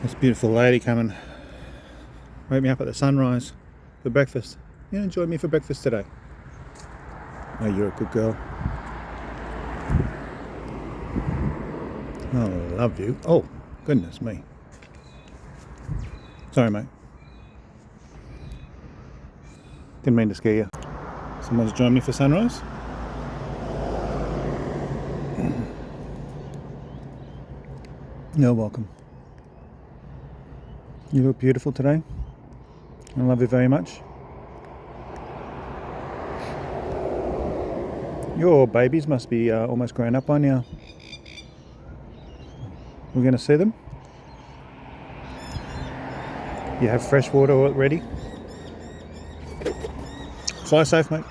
This beautiful lady coming wake me up at the sunrise for breakfast. You gonna join me for breakfast today? Oh, you're a good girl. Oh, I love you. Oh, goodness me. Sorry, mate. Didn't mean to scare you. Someone's joined me for sunrise. You're welcome. You look beautiful today. I love you very much. Your babies must be almost grown up by now. We're going to see them. You have fresh water ready. Fly safe, mate.